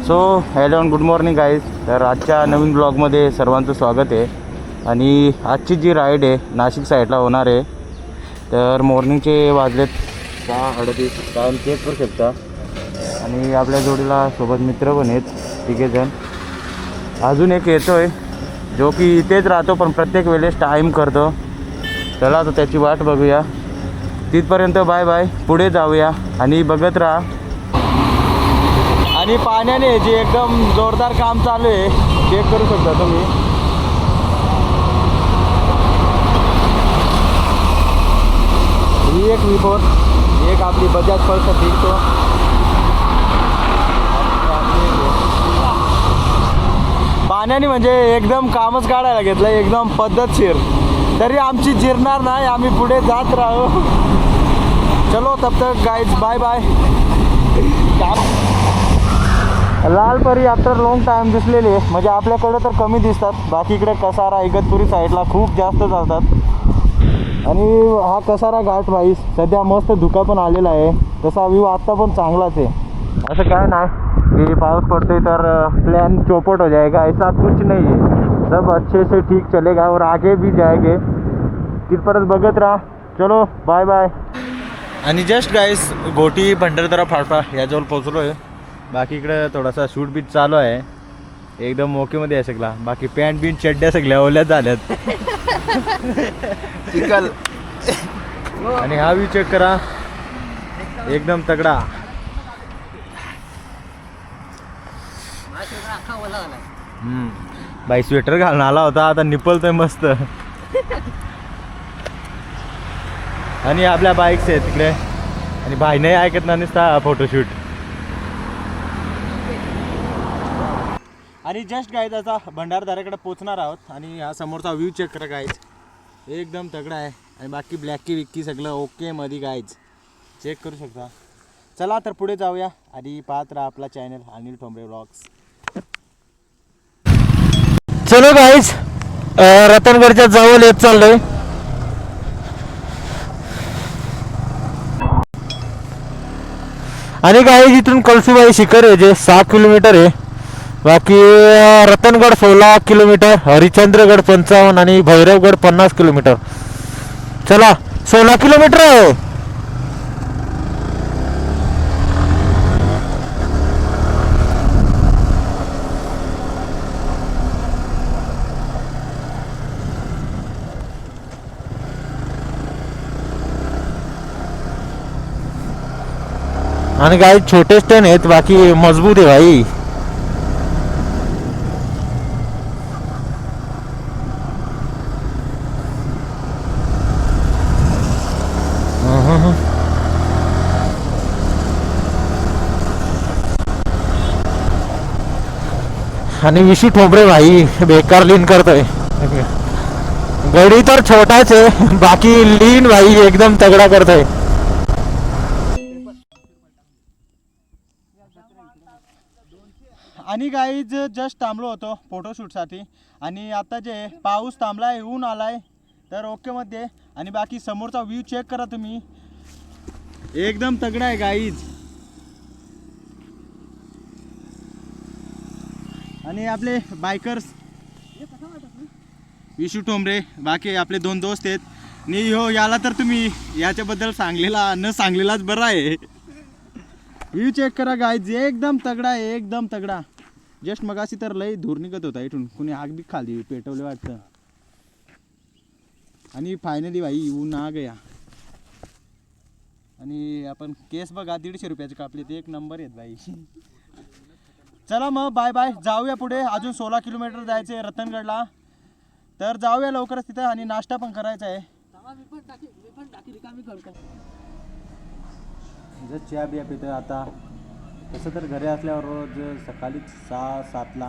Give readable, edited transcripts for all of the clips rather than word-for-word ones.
So hello and good morning guys. तर आजच्या नवीन ब्लॉगमध्ये सर्वांचं स्वागत आहे. आणि आजची जी राईड आहे नाशिक साईडला होणार आहे. तर मॉर्निंगचे वाजलेत 6:38 टाईम चेक करू शकता. आणि आपल्या जोडीला सोबत मित्र पण आहेत तिघेजण. अजून एक येतो आहे जो की इथेच राहतो पण प्रत्येक वेळेस टाईम करतो. चला तर त्याची वाट बघूया. तिथपर्यंत बाय बाय. पुढे जाऊया आणि बघत राहा. आणि पाण्याने जे एकदम जोरदार काम चालू आहे चेक करू शकता तुम्ही. ही एक V4, एक आपली बजाज पल्सर 150. पाण्याने म्हणजे एकदम कामच काढायला घेतलं एकदम पद्धतशीर. तरी आमची जिरणार नाही, आम्ही पुढे जात राहू. चलो तब तक गाइज बाय बाय. लाल परी आफ्टर लॉंग टाईम दिसलेली आहे. म्हणजे आपल्याकडे तर कमी दिसतात, बाकी इकडे कसारा इगतपुरी साईडला खूप जास्त चालतात. आणि हा कसारा घाट भाई सध्या मस्त धुका पण आलेला आहे. तसा व्ह्यू आत्ता पण चांगलाच आहे. असं काय नाही की पाऊस पडतोय तर प्लॅन चौपट हो जाएगा, ऐसा कुछ नहीं है. सब अच्छे से ठीक चलेगा और आगे भी जाएंगे. तिथपर्यंत बघत राहा. चलो बाय बाय. आणि जस्ट गाईस घोटी भंडारदरा फाटा याजवळ पोचलो आहे. बाकी इकडे थोडासा शूट बीट चालू आहे. एकदम मोकेमध्ये आहे सगळा. बाकी पॅन्ट बीट चड्ड्या सगळ्या ओल्यात झाल्यात. चिकल. आणि हा व्ह्यू चेक करा एकदम तगडा. बाई स्वेटर घालून आला होता, आता निपलतोय मस्त. आणि आपल्या बाईक्स आहेत तिकडे. आणि भाई नाही ऐकत ना नुसता फोटोशूट. आणि जस्ट गाईज आता भंडारदऱ्याकडे पोचणार आहोत. आणि हा समोरचा व्ह्यू चेक करा गाईज एकदम तगडा आहे. आणि बाकी ब्लॅकी विक्की सगळं ओके मध्ये गाईज चेक करू शकता. चला तर पुढे जाऊया. आणि पाहत राहा आपला चॅनल अनिल ठोंबरे व्लॉग्स. चलो गाईज रतनगडच्या जवळ येत चाललोय. आणि गाईज इथून कळसुबाई शिखर आहे जे 6 किलोमीटर आहे. बाकी रतनगड 16 किलोमीटर, हरिश्चंद्रगड 55 आणि भैरवगड 50 किलोमीटर. चला 16 किलोमीटर आहे. आणि काही छोटे स्टन आहेत, बाकी मजबूत आहे भाई. आणि विशू ठोंबरे भाई बेकार लीन करतोय. गडी तर छोटाच आहे, बाकी लीन भाई एकदम तगडा करतोय. आणि गाईज जस्ट थांबलो होतो फोटोशूटसाठी. आणि आता जे पाऊस थांबलाय, ऊन आलाय तर ओके मध्ये. आणि बाकी समोरचा व्ह्यू चेक करा तुम्ही एकदम तगडा आहे गाईज. आणि आपले बायकर्स विशू ठोंबरे, बाकी आपले 2 दोस्त आहेत. आणि हो याला तर तुम्ही याच्याबद्दल सांगलेला न सांगलेलाच बरं आहे. व्ह्यू चेक करा गाईज एकदम तगडा आहे, एकदम तगडा. जस्ट मगाशी तर लई धूर निघत होता इथून. कुणी आग बी खाली पेटवले वाटतं. आणि फायनली भाई ऊन आ गया. आणि आपण केस बघा 150 रुपयाचे कापले ते एक नंबर आहेत भाई. चला मग बाय बाय. जाऊया पुढे. अजून 16 किलोमीटर जायचं आहे रतनगडला. तर जाऊया लवकरच तिथं. आणि नाश्ता पण करायचा आहे. जर चहा बिया पितं आता. तसं तर घरी असल्यावर रोज सकाळी 6-7ला.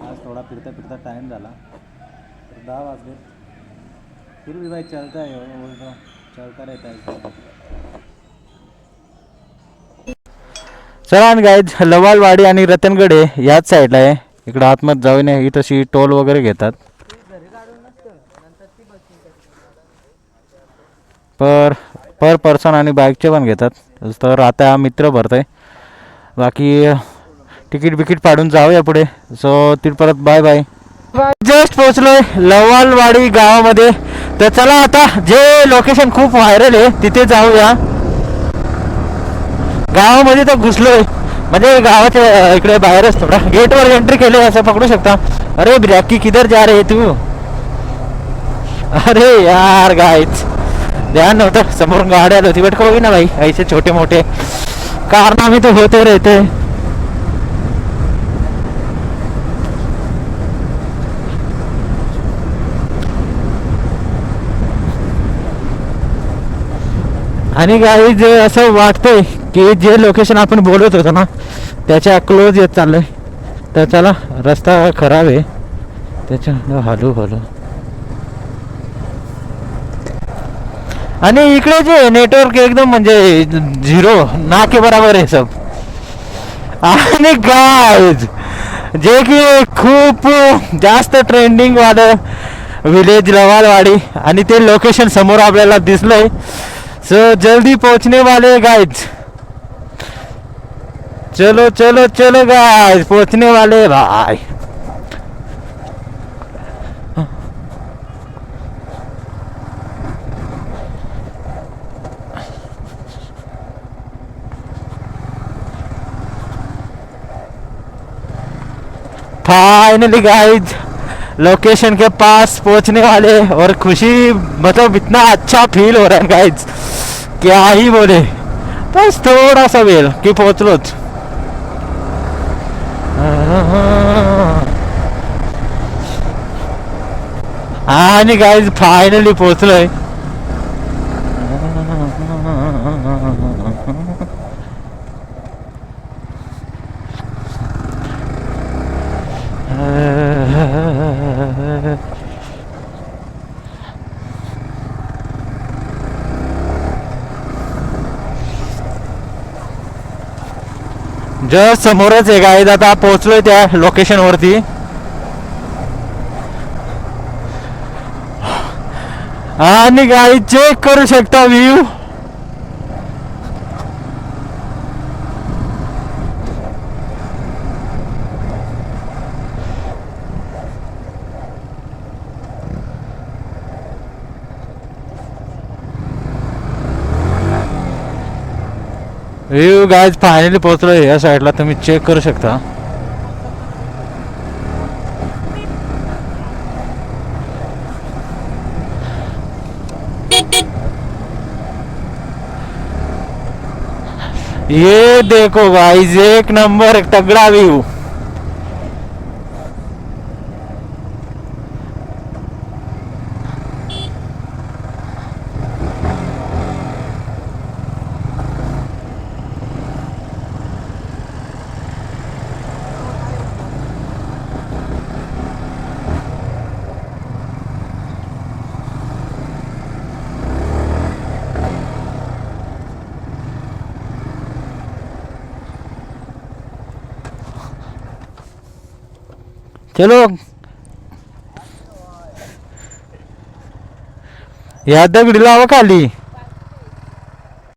आज थोडा फिरता फिरता टाईम झाला तर 10 वाजले. फिर भी भाई चलता है, चलता रहता है. चला आणि गाईज लवालवाडी आणि रतनगड आहे याच साईडला आहे. इकडं आतमध्ये जाऊन ही तशी टोल वगैरे घेतात. पर पर्सन आणि बाईकचे पण घेतात. तर आता हा मित्र भरतोय. बाकी तिकीट बिकीट पाडून जाऊया पुढे. सो ती परत बाय बाय. जस्ट पोहोचलोय लवालवाडी गावामध्ये. तर चला आता जे लोकेशन खूप व्हायरल आहे तिथे जाऊया. गावामध्ये तर घुसलोय म्हणजे गावाच्या इकडे बाहेरच थोडा गेटवर एंट्री केली असं पकडू शकता. अरे ब्रॅकी किधर जा रे तू. अरे यार गाइस ध्यान नव्हतं समोरून गाडी आली होती. बट कोई ना भाई ऐसे छोटे मोठे कारनामे तो होते रहते. आणि गाईज असं वाटतंय की जे लोकेशन आपण बोलत होतो ना त्याच्या क्लोज येत चाललंय. तर चला रस्ता खराब आहे त्याच्या हलू हलू. आणि इकडे जे नेटवर्क एकदम म्हणजे झिरो ना के बराबर आहे सब. आणि गाईज जे की खूप जास्त ट्रेंडिंग वालं विलेज लवालवाडी आणि ते लोकेशन समोर आपल्याला दिसलंय. सो जल्दी पहुंचने वाले गाइज. चलो चलो चलो गाइज पहुंचने वाले भाई. फाइनली गाइज लोकेशन के पास पहुंचने वाले और खुशी मतलब इतना अच्छा फील हो रहा है गाइज क्या ही बोले. बस थोड़ा सा वेळ की पोहोचलोच. आणि गाइज फायनली पोहोचलोय. जस्ट समोरच आहे गाईज. आता पोहोचलोय त्या लोकेशन वरती. आणि गाडी चेक करू शकता व्ह्यू. व्ह्यू गाईज फायनली पोहोचलोय या साईडला तुम्ही चेक करू शकता. ये देखो गाइस एक नंबर एक तगड़ा व्यू. चलो या दगडी लावा खाली.